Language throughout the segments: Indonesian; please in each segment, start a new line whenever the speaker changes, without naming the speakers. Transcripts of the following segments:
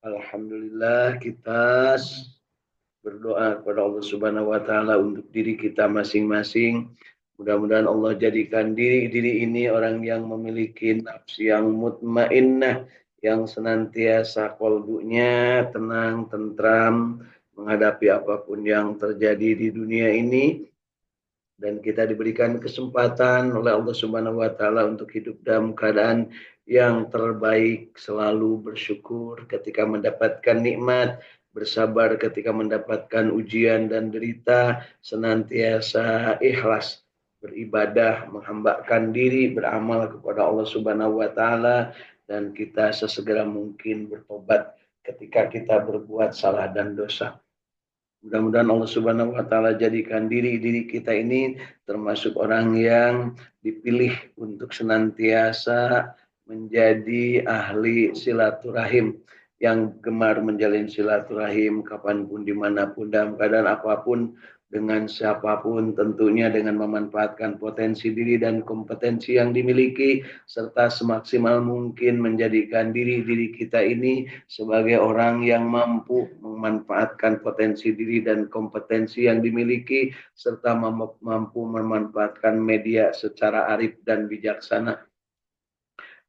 Alhamdulillah kita berdoa kepada Allah Subhanahu wa taala untuk diri kita masing-masing. Mudah-mudahan Allah jadikan diri ini orang yang memiliki nafsu yang mutmainnah, yang senantiasa qalbunya tenang, tentram menghadapi apapun yang terjadi di dunia ini, dan kita diberikan kesempatan oleh Allah Subhanahu wa taala untuk hidup dalam keadaan yang terbaik, selalu bersyukur ketika mendapatkan nikmat, bersabar ketika mendapatkan ujian dan derita, senantiasa ikhlas beribadah, menghambakan diri, beramal kepada Allah Subhanahu wa taala, dan kita sesegera mungkin bertobat ketika kita berbuat salah dan dosa. Mudah-mudahan Allah Subhanahu wa taala jadikan diri kita ini termasuk orang yang dipilih untuk senantiasa menjadi ahli silaturahim, yang gemar menjalin silaturahim kapanpun, dimanapun, dalam keadaan apapun, dengan siapapun, tentunya dengan memanfaatkan potensi diri dan kompetensi yang dimiliki, serta semaksimal mungkin menjadikan diri kita ini sebagai orang yang mampu memanfaatkan potensi diri dan kompetensi yang dimiliki, serta mampu memanfaatkan media secara arif dan bijaksana.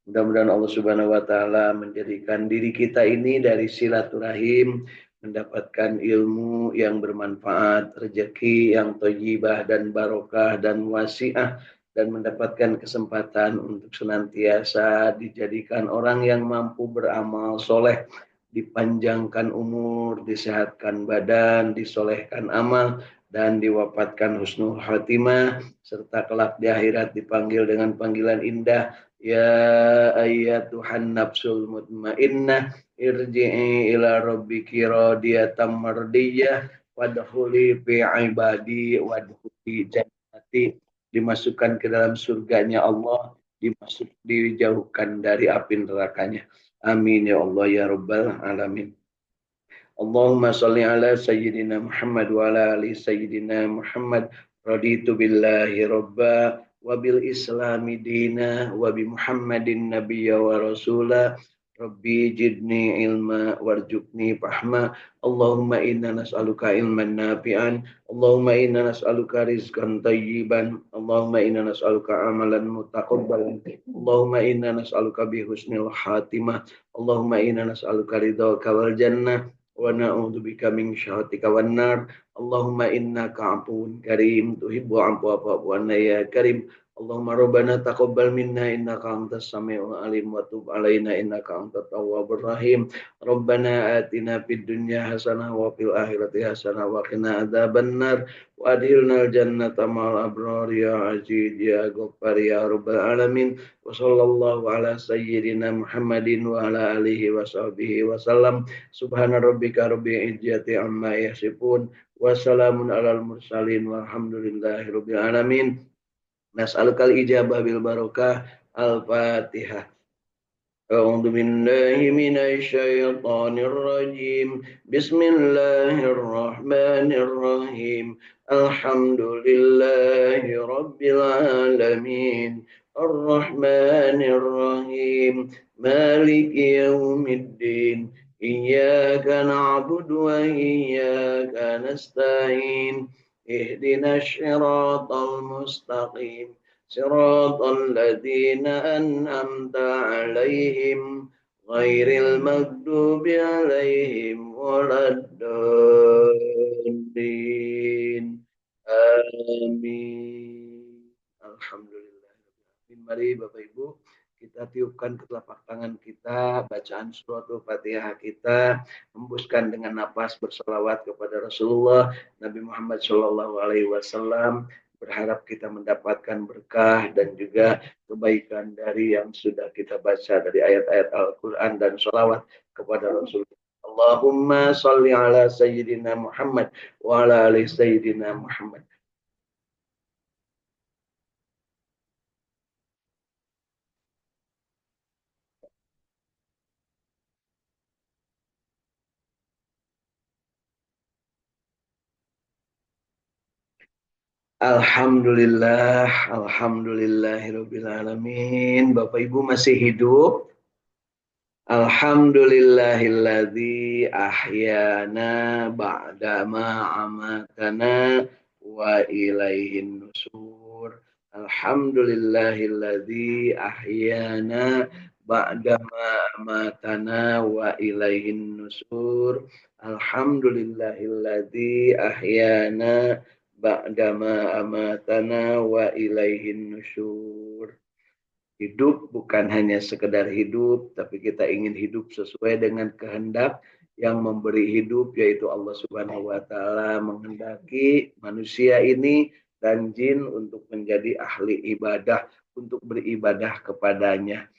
Mudah-mudahan Allah Subhanahu wa taala menjadikan diri kita ini dari silaturahim mendapatkan ilmu yang bermanfaat, rezeki yang thayyibah dan barokah dan wasiah, dan mendapatkan kesempatan untuk senantiasa dijadikan orang yang mampu beramal soleh, dipanjangkan umur, disehatkan badan, disolehkan amal, dan diwafatkan husnul khatimah, serta kelak di akhirat dipanggil dengan panggilan indah, ya ayyatuhan nafsul mutmainnah irji'i ila rabbiki radiyatan mardiyah wadkhuli fi ibadi wadkhuli jannati. Dimasukkan ke dalam surganya Allah, dijauhkan dari api nerakanya. Amin ya Allah ya rabbal alamin. Allahumma salli ala sayyidina Muhammad wa ala ali sayyidina Muhammad. Raditu billahi rabba wa bil islami dina wa bi Muhammadin nabiyya wa rasula. Rabbi jidni ilma warjukni fahma. Allahumma inna nas'aluka ilman nafi'an. Allahumma inna nas'aluka rizqan tayyiban. Allahumma inna nas'aluka amalan mutaqabbalan. Allahumma inna nas'aluka bi husnil khatimah. Allahumma inna nas'aluka ridhaka wal jannah wa na'udzubika min syahhatika wan nar. Allahumma innaka 'afuwun karim tuhibbu 'afwa fa'fu 'anna ya karim. Allahumma rabbana taqabbal minna innaka antas samiul alim wa tub 'alaina innaka antat tawwabur rahim. Rabbana atina fid dunya hasanah wa fil akhirati hasanah wa qina adzabannar wa adkhilnal jannata ma'al abrar ya aziz ya ghaffar ya rabbal alamin. Wa sallallahu ala sayyidina Muhammadin wa ala alihi wa sahbihi wa sallam. Subhana rabbika rabbil izzati amma yasifun wa salamun alal mursalin walhamdulillahi rabbil alamin. Nas'alukal ijabah bil barakah. Al-Fatihah. A'udzu billahi minasy syaithanir rajim. Bismillahirrahmanirrahim. Alhamdulillahi rabbil alamin. Ar-Rahmanir Rahim. Maliki yaumiddin. Iyyaka na'budu wa iyyaka nasta'in. Ihdinas siratal mustaqim. Siratal ladzina an'amta 'alaihim ghairil maghdubi 'alaihim waladdallin. Amin. Alhamdulillah. Mari Bapak Ibu, kita tiupkan ke telapak tangan kita, bacaan suratul Fatihah kita, hembuskan dengan nafas berselawat kepada Rasulullah Nabi Muhammad SAW. Berharap kita mendapatkan berkah dan juga kebaikan dari yang sudah kita baca dari ayat-ayat Al-Quran dan sholawat kepada Rasulullah. Allahumma salli ala Sayyidina Muhammad wa ala ali Sayyidina Muhammad. Alhamdulillah, alhamdulillahirabbil alamin. Bapak Ibu masih hidup? Alhamdulillahilladzi ahyana ba'dama amatana wa ilaihin nusur. Alhamdulillahilladzi ahyana ba'dama amatana wa ilaihin nusur. Alhamdulillahilladzi ahyana ba'dama amatana wa ilaihin nusur. Hidup bukan hanya sekedar hidup, tapi kita ingin hidup sesuai dengan kehendak yang memberi hidup, yaitu Allah Subhanahu wa Ta'ala menghendaki manusia ini dan jin untuk menjadi ahli ibadah, untuk beribadah kepadanya.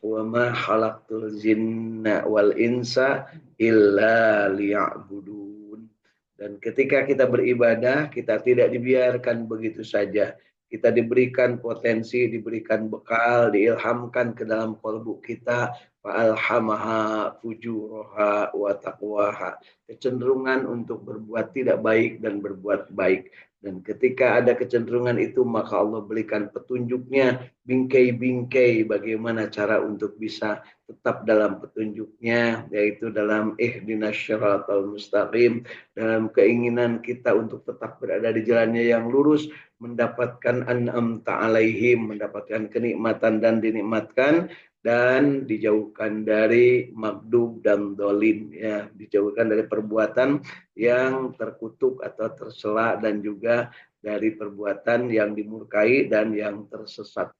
Wa ma khalaqtul jinna wal insa illa liya'budun. Dan ketika kita beribadah, kita tidak dibiarkan begitu saja. Kita diberikan potensi, diberikan bekal, diilhamkan ke dalam kalbu kita. Fa'alhamaha fujuraha wa taqwaha. Kecenderungan untuk berbuat tidak baik dan berbuat baik. Dan ketika ada kecenderungan itu, maka Allah berikan petunjuknya, bingkai-bingkai bagaimana cara untuk bisa tetap dalam petunjuknya, yaitu dalam ihdinas syiratal mustaqim, dalam keinginan kita untuk tetap berada di jalannya yang lurus, mendapatkan an'amta alaihim, mendapatkan kenikmatan dan dinikmatkan, dan dijauhkan dari magdub dan dolin, ya, dijauhkan dari perbuatan yang terkutuk atau tercela dan juga dari perbuatan yang dimurkai dan yang tersesat.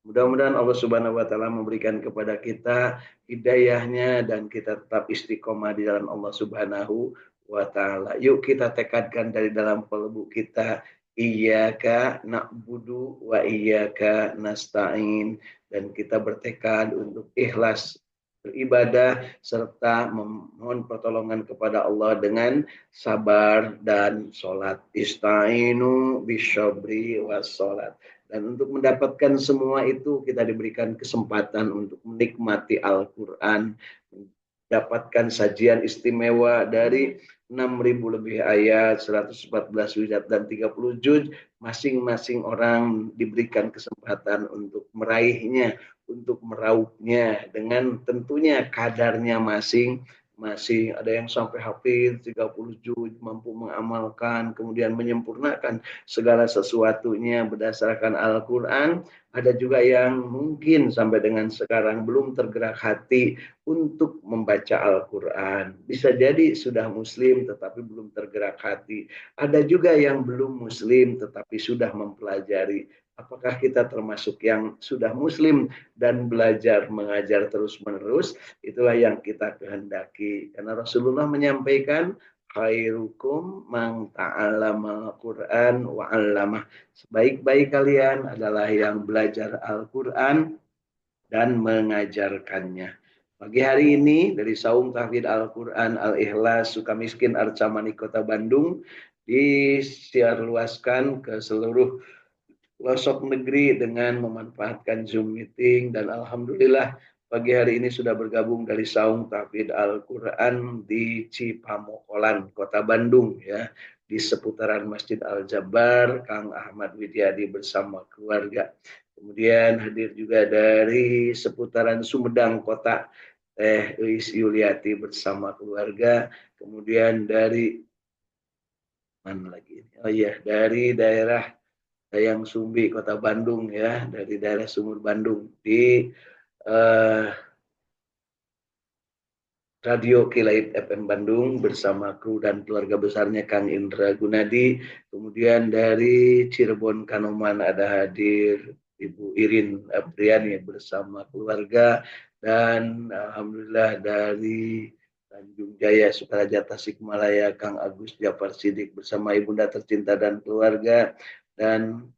Mudah-mudahan Allah Subhanahu wa Ta'ala memberikan kepada kita hidayahnya dan kita tetap istiqomah di dalam Allah Subhanahu wa Ta'ala. Yuk kita tekadkan dari dalam kalbu kita, iyyaka na'budu wa iyyaka nasta'in, dan kita bertekad untuk ikhlas beribadah serta memohon pertolongan kepada Allah dengan sabar dan sholat. Ista'inu bisyabri was sholat. Dan untuk mendapatkan semua itu kita diberikan kesempatan untuk menikmati Al-Quran, mendapatkan sajian istimewa dari 6.000 lebih ayat, 114 wizard dan 30 juz. Masing-masing orang diberikan kesempatan untuk meraihnya, untuk merauhnya dengan tentunya kadarnya masing-masing. Ada yang sampai hafiz 30 juz, mampu mengamalkan, kemudian menyempurnakan segala sesuatunya berdasarkan Al-Quran. Ada juga yang mungkin sampai dengan sekarang belum tergerak hati untuk membaca Al-Quran. Bisa jadi sudah muslim tetapi belum tergerak hati. Ada juga yang belum muslim tetapi sudah mempelajari. Apakah kita termasuk yang sudah muslim dan belajar mengajar terus-menerus? Itulah yang kita kehendaki. Karena Rasulullah menyampaikan, khairukum man ta'allama Al-Quran wa 'allamah. Sebaik-baik kalian adalah yang belajar Al-Quran dan mengajarkannya. Pagi hari ini dari Saum Tahfidz Al-Quran Al-Ikhlas Sukamiskin Arca Mani Kota Bandung disiarluaskan ke seluruh pelosok negeri dengan memanfaatkan Zoom meeting, dan alhamdulillah pagi hari ini sudah bergabung dari Saung Tahfidz Al-Quran di Cipamokolan, Kota Bandung, ya, di seputaran Masjid Al-Jabar, Kang Ahmad Widyadi bersama keluarga. Kemudian hadir juga dari seputaran Sumedang Kota, Teh Eis Yuliati bersama keluarga. Kemudian dari mana lagi? Oh iya, dari daerah Dayang Sumbi, Kota Bandung, ya, dari daerah Sumur Bandung di Radio Kilait FM Bandung bersama kru dan keluarga besarnya Kang Indra Gunadi. Kemudian dari Cirebon Kanoman ada hadir Ibu Irin Apriani bersama keluarga, dan alhamdulillah dari Tanjung Jaya Sukaraja Tasikmalaya Kang Agus Jafar Sidik bersama ibunda tercinta dan keluarga, dan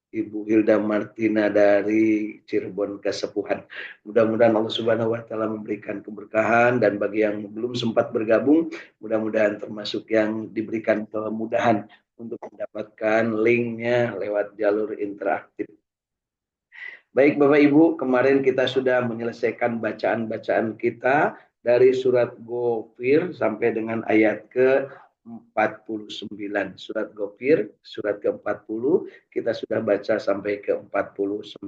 Ibu Hilda Martina dari Cirebon Kesepuhan. Mudah-mudahan Allah Subhanahu wa Ta'ala memberikan keberkahan, dan bagi yang belum sempat bergabung, mudah-mudahan termasuk yang diberikan kemudahan untuk mendapatkan linknya lewat jalur interaktif. Baik Bapak Ibu, kemarin kita sudah menyelesaikan bacaan-bacaan kita dari surat Ghafir sampai dengan ayat ke 49. Surat Ghafir, surat ke-40, kita sudah baca sampai ke-49.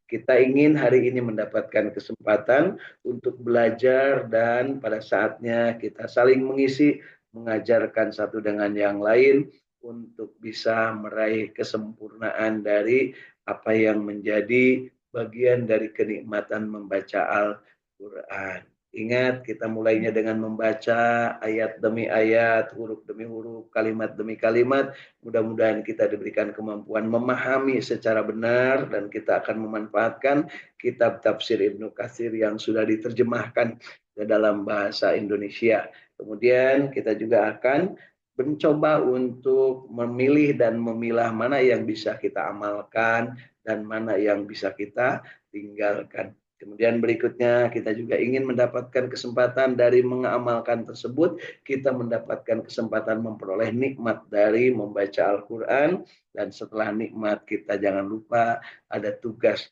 Kita ingin hari ini mendapatkan kesempatan untuk belajar dan pada saatnya kita saling mengisi, mengajarkan satu dengan yang lain untuk bisa meraih kesempurnaan dari apa yang menjadi bagian dari kenikmatan membaca Al-Quran. Ingat, kita mulainya dengan membaca ayat demi ayat, huruf demi huruf, kalimat demi kalimat. Mudah-mudahan kita diberikan kemampuan memahami secara benar dan kita akan memanfaatkan kitab tafsir Ibnu Katsir yang sudah diterjemahkan ke dalam bahasa Indonesia. Kemudian kita juga akan mencoba untuk memilih dan memilah mana yang bisa kita amalkan dan mana yang bisa kita tinggalkan. Kemudian berikutnya kita juga ingin mendapatkan kesempatan dari mengamalkan tersebut, kita mendapatkan kesempatan memperoleh nikmat dari membaca Al-Quran, dan setelah nikmat kita jangan lupa ada tugas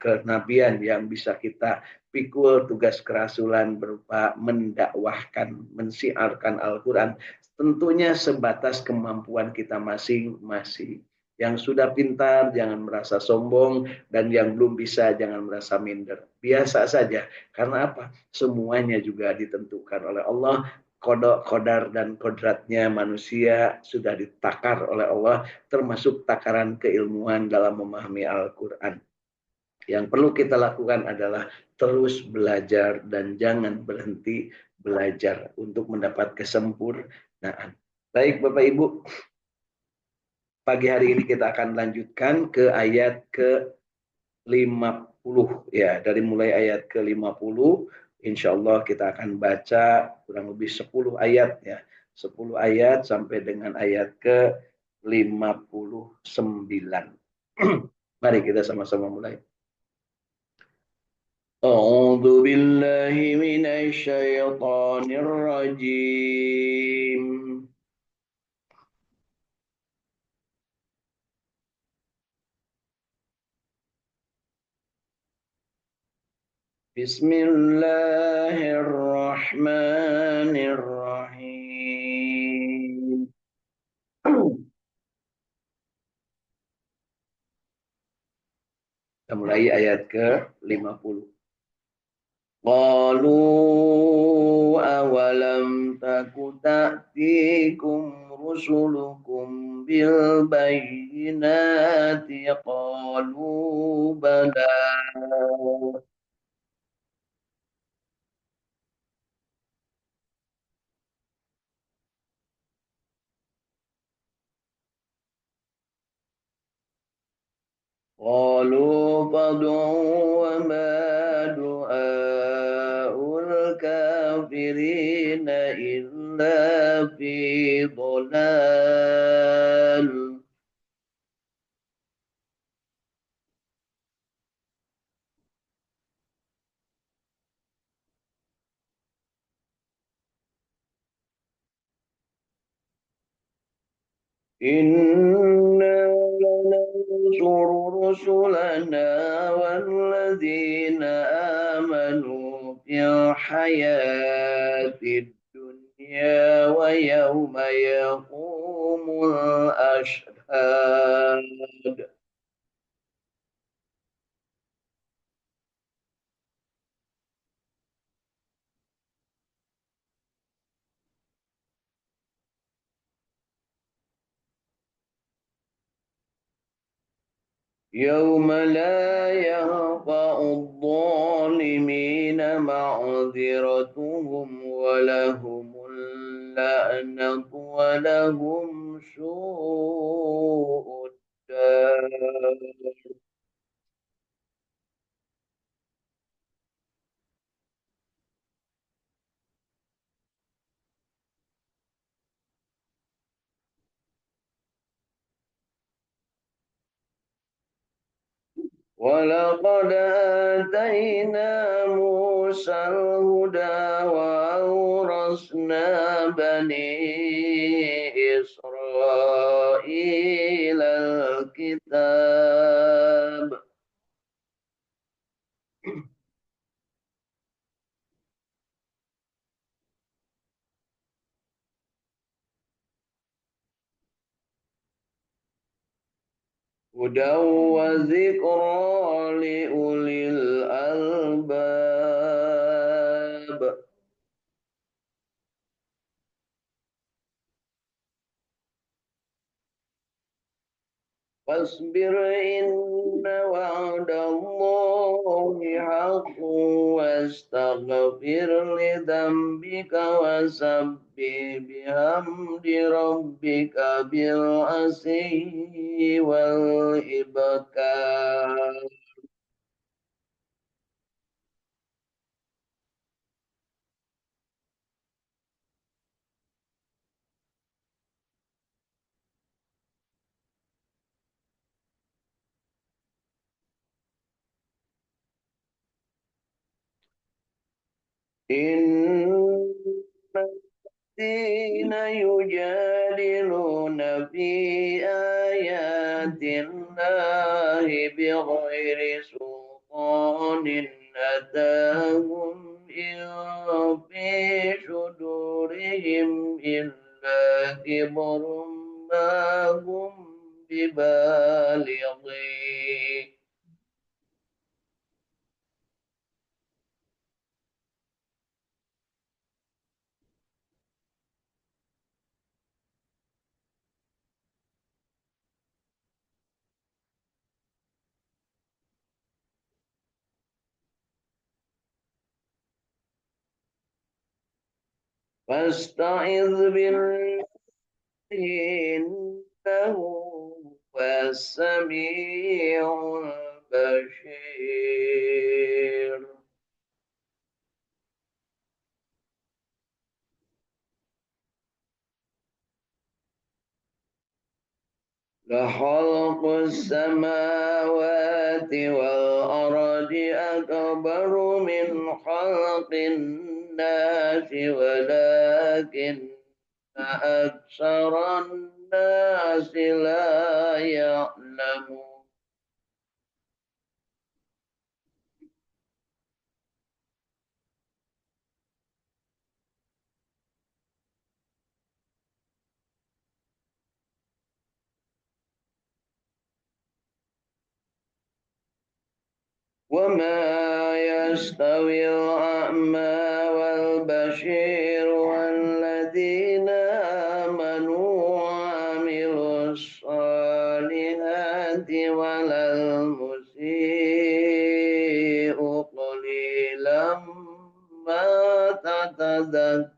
kenabian yang bisa kita pikul, tugas kerasulan berupa mendakwahkan, mensiarkan Al-Quran, tentunya sebatas kemampuan kita masing-masing. Yang sudah pintar jangan merasa sombong, dan yang belum bisa jangan merasa minder. Biasa saja. Karena apa? Semuanya juga ditentukan oleh Allah. Kodok, kodar, dan kodratnya manusia sudah ditakar oleh Allah, termasuk takaran keilmuan dalam memahami Al-Quran. Yang perlu kita lakukan adalah terus belajar dan jangan berhenti belajar untuk mendapat kesempurnaan. Baik Bapak Ibu, pagi hari ini kita akan lanjutkan ke ayat ke-50 ya. Dari mulai ayat ke-50 insya Allah kita akan baca kurang lebih 10 ayat ya. 10 ayat sampai dengan ayat ke-59. Mari kita sama-sama mulai. A'udzu billahi minasy syaithanir rajim. Bismillahirrahmanirrahim. Kita mulai ayat ke-50. Qalu awalam taku ta'tikum rusulukum bil bayyinati qalu bala. قالوا فادعوا وما دعاء الكافرين إلا في ضلال. إنا لننصر رسلنا والذين آمنوا في الحياة الدنيا ويوم يقوم الأشهاد. يوم لا ينفع الظالمين معذرتهم ولهم اللعنة ولهم سوء الدار. ولقد آتينا موسى الهدى وأورثنا بني إسرائيل الكتاب. هدى وذكرى لأولي الألباب. فاصبر إن وعد الله حق واستغفر لذنبك وسبح بحمد ربك بالعشي والإبكار. إن الذين يجادلون في آيات الله بغير سلطان أتاهم إن في صدورهم إلا كبر ما هم ببالغين. فاستعذ بالله إنه هو السميع البشير. لخلق السماوات والأرض أكبر من خلق الناس ولكن أكثر الناس لا يعلمون. وما يستوي الأعمى والبشير والذين آمنوا وعملوا الصالحات ولا المسيء قليلا ما تتذكرون.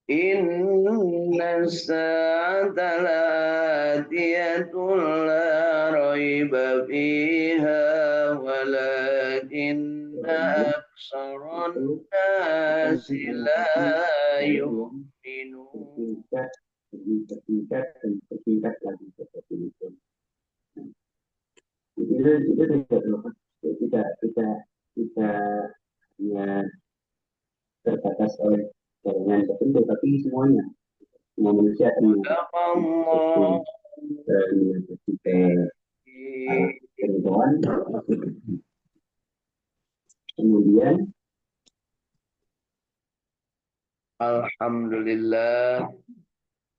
إن الساعة لآتية لا ريب فيها ولكن أكثر الناس لا يؤمنون. Tidak hanya terbatas oleh jaringan tertentu, tapi semuanya, semua manusia akan kemudian alhamdulillah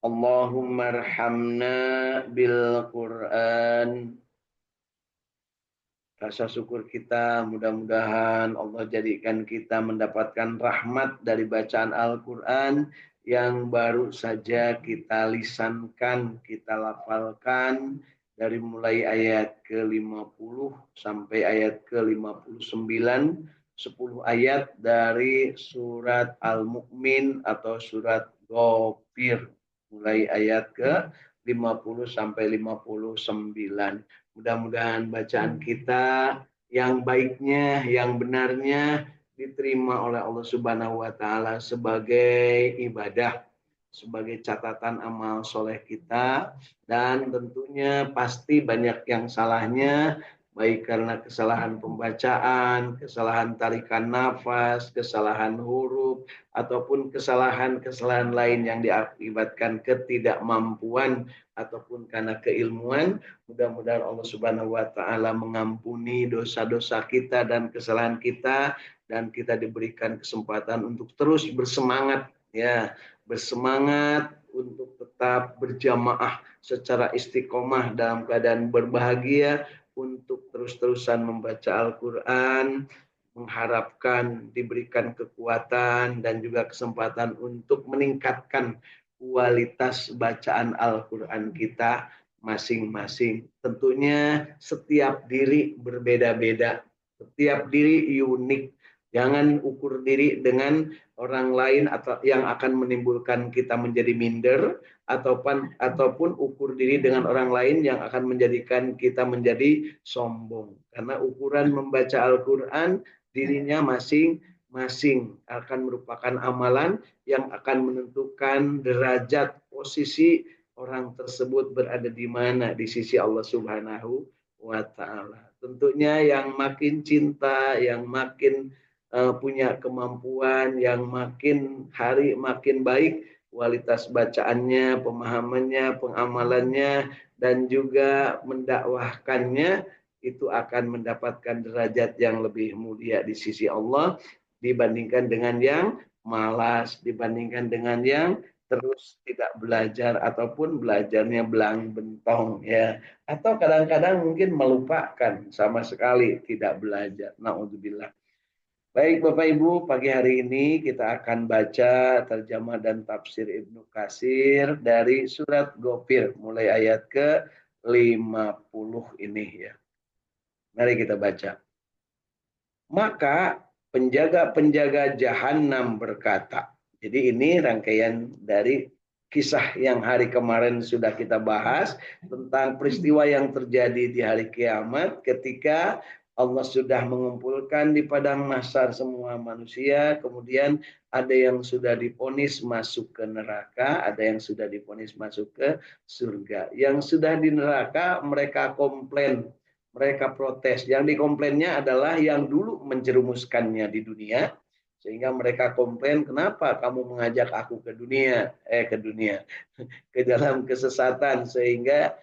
Allahumma arhamna bil Quran. Rasa syukur kita, mudah-mudahan Allah jadikan kita mendapatkan rahmat dari bacaan Al-Quran yang baru saja kita lisankan, kita lafalkan dari mulai ayat ke-50 sampai ayat ke-59, 10 ayat dari surat Al-Mu'min atau surat Ghafir, mulai ayat ke-50 sampai 59. Mudah-mudahan bacaan kita yang baiknya, yang benarnya diterima oleh Allah Subhanahu wa taala sebagai ibadah, sebagai catatan amal soleh kita, dan tentunya pasti banyak yang salahnya. baik karena kesalahan pembacaan, kesalahan tarikan nafas, kesalahan huruf, ataupun kesalahan-kesalahan lain yang diakibatkan ketidakmampuan ataupun karena keilmuan. Mudah-mudahan Allah Subhanahu wa taala mengampuni dosa-dosa kita dan kesalahan kita, dan kita diberikan kesempatan untuk terus bersemangat, ya, bersemangat untuk tetap berjamaah secara istiqomah dalam keadaan berbahagia, untuk terus-terusan membaca Al-Quran, mengharapkan diberikan kekuatan dan juga kesempatan untuk meningkatkan kualitas bacaan Al-Quran kita masing-masing. Tentunya setiap diri berbeda-beda, setiap diri unik. Jangan ukur diri dengan orang lain atau yang akan menimbulkan kita menjadi minder, ataupun ukur diri dengan orang lain yang akan menjadikan kita menjadi sombong. Karena ukuran membaca Al-Quran dirinya masing-masing akan merupakan amalan yang akan menentukan derajat posisi orang tersebut berada di mana di sisi Allah Subhanahu wa taala. Tentunya yang makin cinta, yang makin punya kemampuan, yang makin hari makin baik kualitas bacaannya, pemahamannya, pengamalannya, dan juga mendakwahkannya, itu akan mendapatkan derajat yang lebih mulia di sisi Allah dibandingkan dengan yang malas, dibandingkan dengan yang terus tidak belajar ataupun belajarnya belang bentong, ya, atau kadang-kadang mungkin melupakan sama sekali tidak belajar. Naudzubillah. Baik Bapak Ibu, pagi hari ini kita akan baca terjemah dan tafsir Ibnu Katsir dari surat Ghafir mulai ayat ke-50 ini, ya. Mari kita baca. Maka penjaga-penjaga jahanam berkata. Jadi ini rangkaian dari kisah yang hari kemarin sudah kita bahas tentang peristiwa yang terjadi di hari kiamat ketika Allah sudah mengumpulkan di padang mahsyar semua manusia, kemudian ada yang sudah divonis masuk ke neraka, ada yang sudah divonis masuk ke surga. Yang sudah di neraka mereka komplain, mereka protes. Yang dikomplainnya adalah yang dulu menjerumuskannya di dunia, sehingga mereka komplain, kenapa kamu mengajak aku ke dunia, ke dalam kesesatan, sehingga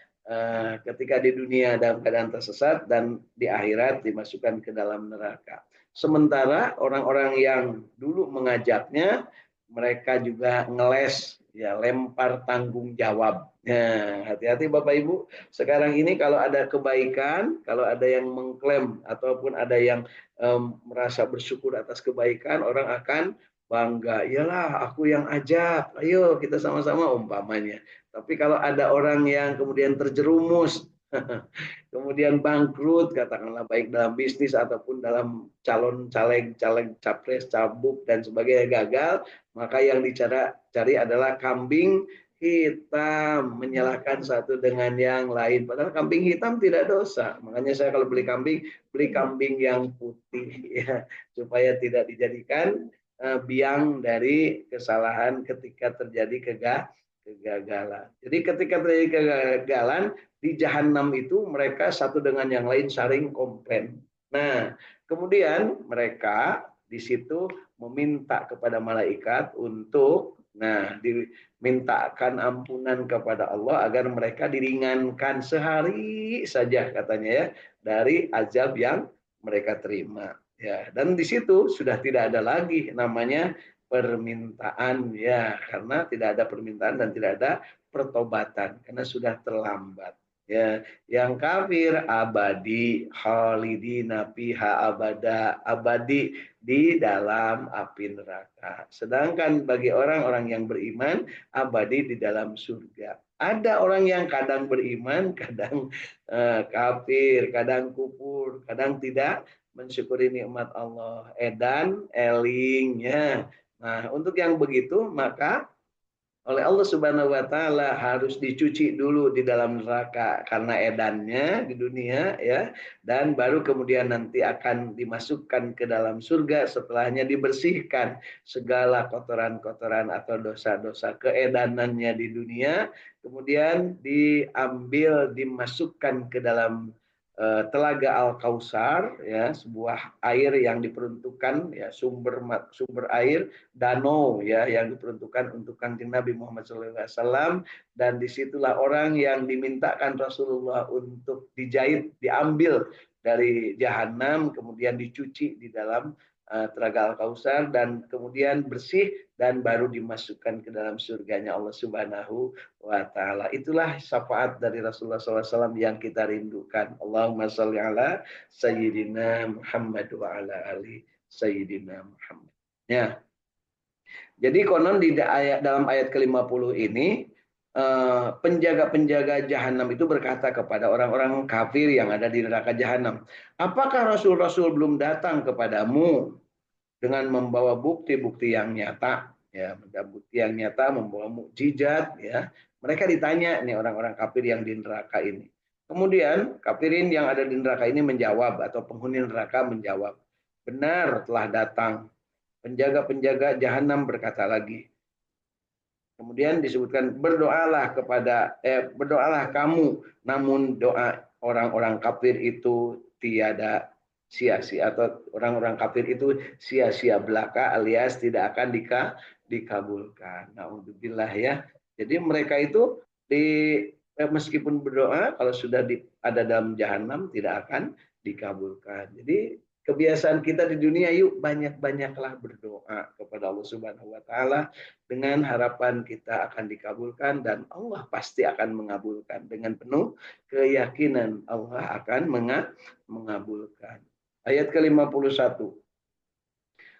ketika di dunia dalam keadaan tersesat dan di akhirat dimasukkan ke dalam neraka. Sementara orang-orang yang dulu mengajaknya, mereka juga ngeles, ya, lempar tanggung jawab. Nah, hati-hati Bapak Ibu. Sekarang ini kalau ada kebaikan, kalau ada yang mengklaim ataupun ada yang merasa bersyukur atas kebaikan, orang akan bangga. Iyalah, aku yang ajak. Ayo kita sama-sama, umpamanya. Tapi kalau ada orang yang kemudian terjerumus, kemudian bangkrut, katakanlah baik dalam bisnis ataupun dalam calon caleg, capres, cabuk dan sebagainya gagal, maka yang dicari adalah kambing hitam, menyalahkan satu dengan yang lain. Padahal kambing hitam tidak dosa. Makanya saya kalau beli kambing yang putih, ya, supaya tidak dijadikan biang dari kesalahan ketika terjadi kegagalan. Jadi ketika terjadi kegagalan di jahanam itu, mereka satu dengan yang lain saling komplain. Nah, kemudian mereka di situ meminta kepada malaikat untuk dimintakan ampunan kepada Allah agar mereka diringankan sehari saja, katanya, ya, dari azab yang mereka terima. Ya, dan di situ sudah tidak ada lagi namanya permintaan, ya, karena tidak ada permintaan dan tidak ada pertobatan karena sudah terlambat. Ya, yang kafir abadi khalidina fiha abada, abadi di dalam api neraka. Sedangkan bagi orang-orang yang beriman abadi di dalam surga. Ada orang yang kadang beriman, kadang kafir, kadang kufur, kadang tidak mensyukuri nikmat Allah. Edan elingnya. Nah, untuk yang begitu maka oleh Allah Subhanahu wa taala harus dicuci dulu di dalam neraka karena edannya di dunia, ya, dan baru kemudian nanti akan dimasukkan ke dalam surga setelahnya dibersihkan segala kotoran-kotoran atau dosa-dosa keedanannya di dunia, kemudian diambil dimasukkan ke dalam Telaga Al-Kausar, ya, sebuah air yang diperuntukkan, ya, sumber air danau, ya, yang diperuntukkan untuk Kanjeng Nabi Muhammad SAW, dan disitulah orang yang dimintakan Rasulullah untuk dijahit, diambil dari jahanam, kemudian dicuci di dalam telaga Al-Kausar, dan kemudian bersih dan baru dimasukkan ke dalam surganya Allah Subhanahu wa ta'ala. Itulah syafaat dari Rasulullah SAW yang kita rindukan. Allahumma sholli ala Sayyidina Muhammad wa ala ali Sayyidina Muhammad. Ya. Jadi konon di dalam ayat ke-50 ini, penjaga-penjaga jahanam itu berkata kepada orang-orang kafir yang ada di neraka jahanam, apakah Rasul-Rasul belum datang kepadamu dengan membawa bukti-bukti yang nyata, ya, bukti yang nyata, membawa mukjizat, ya. Mereka ditanya nih orang-orang kafir yang di neraka ini. Kemudian kafirin yang ada di neraka ini menjawab, atau penghuni neraka menjawab, benar telah datang. Penjaga-penjaga jahanam berkata lagi. Kemudian disebutkan berdoalah kamu, namun doa orang-orang kafir itu tiada sia-sia, atau orang-orang kafir itu sia-sia belaka, alias tidak akan dikabulkan. Naudzubillah, ya. Jadi mereka itu meskipun berdoa, kalau sudah ada dalam jahanam tidak akan dikabulkan. Jadi kebiasaan kita di dunia, yuk banyak-banyaklah berdoa kepada Allah Subhanahu wa taala dengan harapan kita akan dikabulkan, dan Allah pasti akan mengabulkan. Dengan penuh keyakinan Allah akan mengabulkan. Ayat ke-51.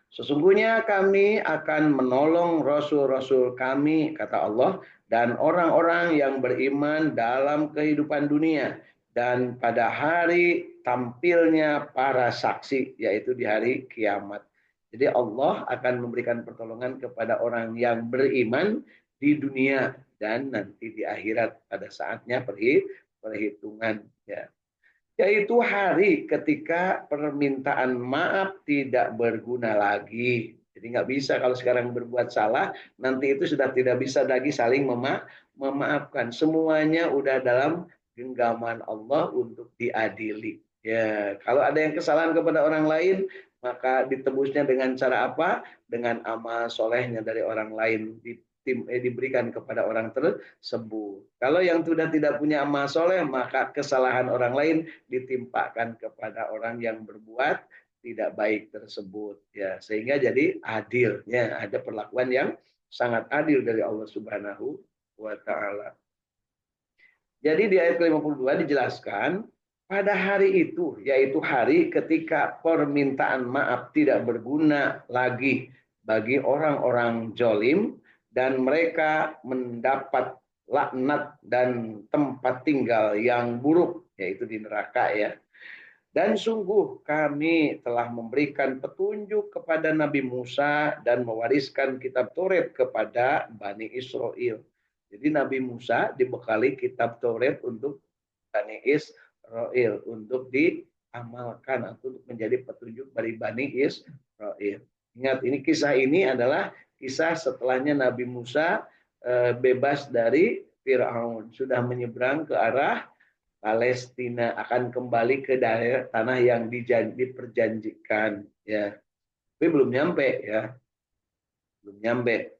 Sesungguhnya kami akan menolong rasul-rasul kami, kata Allah, dan orang-orang yang beriman dalam kehidupan dunia dan pada hari tampilnya para saksi, yaitu di hari kiamat. Jadi Allah akan memberikan pertolongan kepada orang yang beriman di dunia dan nanti di akhirat pada saatnya perhitungan, ya. Yaitu hari ketika permintaan maaf tidak berguna lagi. Jadi nggak bisa kalau sekarang berbuat salah, nanti itu sudah tidak bisa lagi saling memaafkan. Semuanya udah dalam genggaman Allah untuk diadili. Ya, kalau ada yang kesalahan kepada orang lain, maka ditebusnya dengan cara apa? Dengan amal solehnya dari orang lain diberikan kepada orang tersebut. Kalau yang sudah tidak punya amal soleh, maka kesalahan orang lain ditimpakan kepada orang yang berbuat tidak baik tersebut, ya, sehingga jadi adilnya, ada perlakuan yang sangat adil dari Allah Subhanahu wa taala. Jadi di ayat ke-52 dijelaskan pada hari itu, yaitu hari ketika permintaan maaf tidak berguna lagi bagi orang-orang zalim dan mereka mendapat laknat dan tempat tinggal yang buruk, yaitu di neraka, ya. Dan sungguh kami telah memberikan petunjuk kepada Nabi Musa dan mewariskan kitab Taurat kepada Bani Israel. Jadi Nabi Musa dibekali kitab Taurat untuk Bani Israel, untuk diamalkan atau untuk menjadi petunjuk dari Bani Israel. Ingat, kisah ini adalah kisah setelahnya Nabi Musa bebas dari Firaun, sudah menyeberang ke arah Palestina, akan kembali ke daerah tanah yang diperjanjikan, ya. Tapi belum nyampe, ya. Belum nyampe.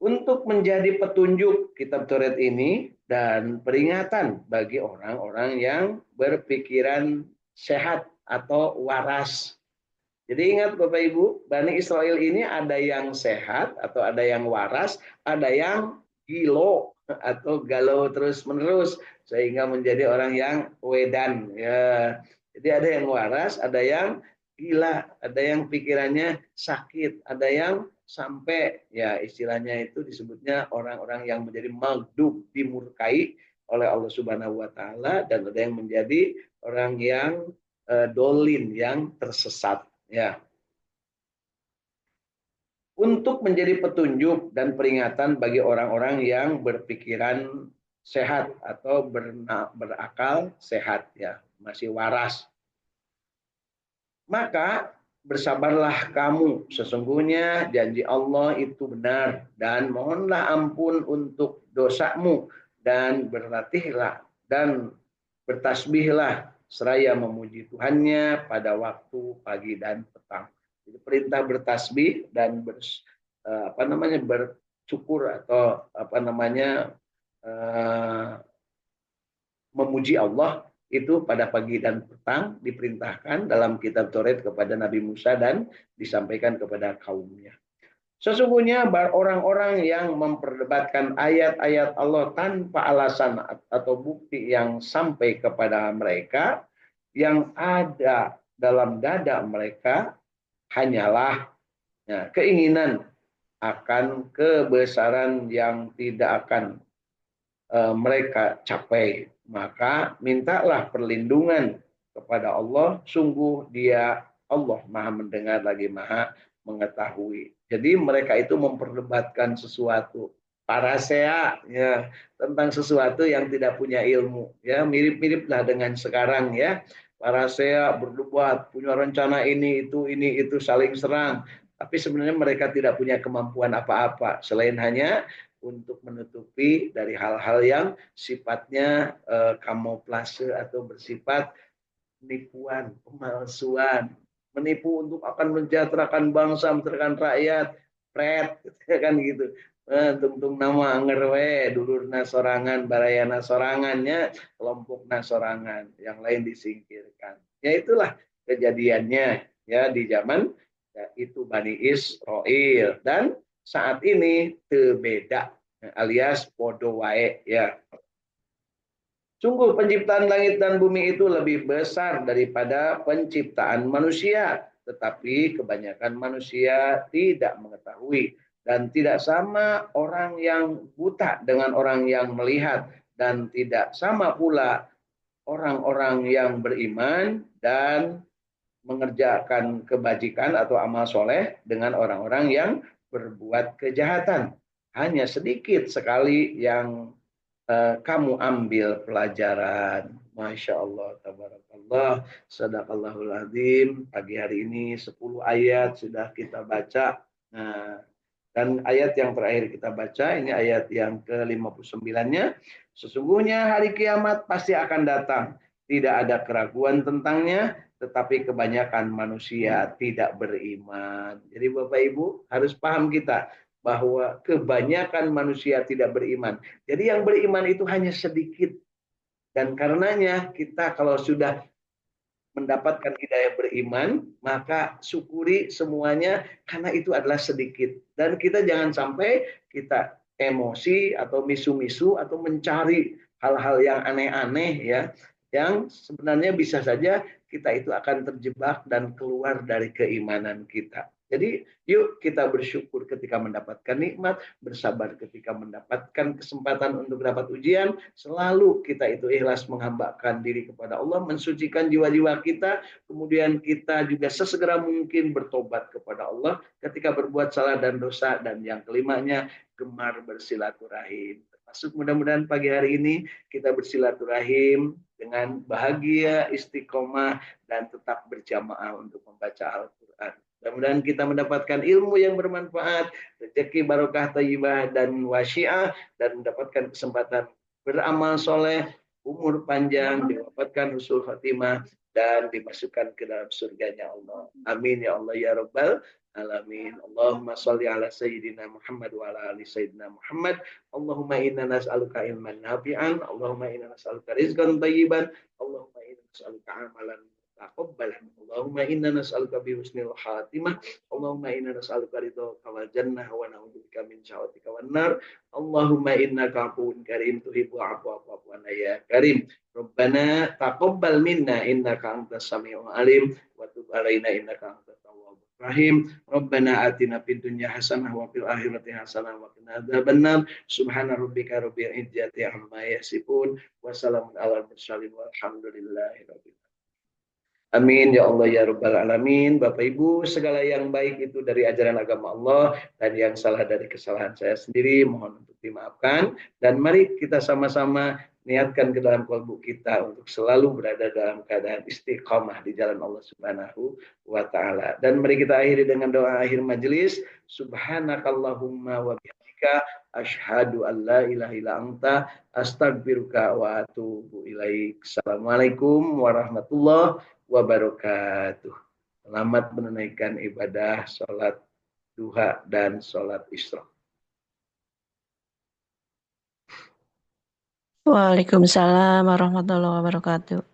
Untuk menjadi petunjuk kitab Taurat ini dan peringatan bagi orang-orang yang berpikiran sehat atau waras. Jadi ingat Bapak Ibu, Bani Israel ini ada yang sehat atau ada yang waras, ada yang gilo atau galau terus-menerus sehingga menjadi orang yang wedan, ya. Jadi ada yang waras, ada yang gila, ada yang pikirannya sakit, ada yang sampai, ya, istilahnya itu disebutnya orang-orang yang menjadi maghdub, dimurkai oleh Allah Subhanahu wa taala, dan ada yang menjadi orang yang dolin, yang tersesat, ya. Untuk menjadi petunjuk dan peringatan bagi orang-orang yang berpikiran sehat atau berakal sehat, ya, masih waras. Maka bersabarlah kamu, sesungguhnya janji Allah itu benar, dan mohonlah ampun untuk dosamu, dan berlatihlah dan bertasbihlah seraya memuji Tuhannya pada waktu pagi dan petang. Jadi perintah bertasbih dan bersyukur atau memuji Allah itu pada pagi dan petang diperintahkan dalam kitab Taurat kepada Nabi Musa dan disampaikan kepada kaumnya. Sesungguhnya orang-orang yang memperdebatkan ayat-ayat Allah tanpa alasan atau bukti yang sampai kepada mereka, yang ada dalam dada mereka hanyalah keinginan akan kebesaran yang tidak akan mereka capai. Maka mintalah perlindungan kepada Allah, sungguh Dia Allah Maha mendengar lagi Maha mengetahui. Jadi mereka itu memperdebatkan sesuatu parasea ya, tentang sesuatu yang tidak punya ilmu ya, mirip-miriplah dengan sekarang ya. Parasea berdebat, punya rencana ini itu saling serang, tapi sebenarnya mereka tidak punya kemampuan apa-apa selain hanya untuk menutupi dari hal-hal yang sifatnya kamuflase atau bersifat penipuan, pemalsuan, menipu untuk akan mensejahterakan bangsa, mensejahterakan rakyat, pret, kan gitu. Tungtung nama ngerwe, dulurna sorangan, barayana sorangannya, kelompokna sorangan, yang lain disingkirkan. Ya itulah kejadiannya ya di zaman ya, itu Bani Israel dan saat ini terbeda alias podo wae ya. Sungguh penciptaan langit dan bumi itu lebih besar daripada penciptaan manusia, tetapi kebanyakan manusia tidak mengetahui dan tidak sama orang yang buta dengan orang yang melihat dan tidak sama pula orang-orang yang beriman dan mengerjakan kebajikan atau amal soleh dengan orang-orang yang berbuat kejahatan. Hanya sedikit sekali yang kamu ambil pelajaran. Masya Allah, tabarakallah, sadaqallahul azim. Pagi hari ini 10 ayat sudah kita baca. Nah, dan ayat yang terakhir kita baca, ini ayat yang ke-59-nya. Sesungguhnya hari kiamat pasti akan datang. Tidak ada keraguan tentangnya, tetapi kebanyakan manusia tidak beriman. Jadi Bapak Ibu harus paham kita bahwa kebanyakan manusia tidak beriman. Jadi yang beriman itu hanya sedikit. Dan karenanya kita kalau sudah mendapatkan hidayah beriman, maka syukuri semuanya karena itu adalah sedikit. Dan kita jangan sampai kita emosi atau misu-misu atau mencari hal-hal yang aneh-aneh ya, yang sebenarnya bisa saja kita itu akan terjebak dan keluar dari keimanan kita. Jadi yuk kita bersyukur ketika mendapatkan nikmat, bersabar ketika mendapatkan kesempatan untuk dapat ujian, selalu kita itu ikhlas menghambakan diri kepada Allah, mensucikan jiwa-jiwa kita, kemudian kita juga sesegera mungkin bertobat kepada Allah ketika berbuat salah dan dosa, dan yang kelimanya gemar bersilaturahim. Termasuk mudah-mudahan pagi hari ini kita bersilaturahim dengan bahagia, istiqomah, dan tetap berjamaah untuk membaca Al-Quran. Mudah-mudahan kita mendapatkan ilmu yang bermanfaat, rezeki barokah thayyibah dan wasi'ah, dan mendapatkan kesempatan beramal soleh, umur panjang, didapatkan husnul khatimah, dan dimasukkan ke dalam surganya Allah. Amin ya Allah ya Rabbal alamin. Allahumma salli ala sayyidina Muhammad wa ala ali sayyidina Muhammad. Allahumma inna nas'aluka ilman nafi'an, Allahumma inna nas'aluka rizqan thayyiban, Allahumma inna nas'aluka amalan taqabbal. Allahumma inna nas'aluka bi husnil khatimah, Allahumma inna nas'aluka ridhaka wal jannah wa na'udzubika min syakhatika wan nar. Allahumma innaka afuwun karim tuhibbu afwa fa'fu anna ya karim. Rabbana taqabbal minna innaka antas samiul alim wa tub alaina innaka antat tawwabur rahim. Rabbana atina fid dunya hasanah wa fil akhirati hasanah wa qina adzabannar. Subhana rabbika rabbil izzati amma yasifun wa salamun alal mursalin walhamdulillahi rabbil alamin. Amin ya Allah ya Rabbal alamin. Bapak Ibu, segala yang baik itu dari ajaran agama Allah, dan yang salah dari kesalahan saya sendiri mohon untuk dimaafkan. Dan mari kita sama-sama niatkan ke dalam kalbu kita untuk selalu berada dalam keadaan istiqamah di jalan Allah Subhanahu wa taala. Dan mari kita akhiri dengan doa akhir majelis. Subhanakallahumma wa bihamdika asyhadu an la ilaha illa anta astaghfiruka wa atubu ilaik. Assalamualaikum warahmatullahi wabarakatuh. Selamat menunaikan ibadah salat duha dan salat isra.
Waalaikumsalam warahmatullahi wabarakatuh.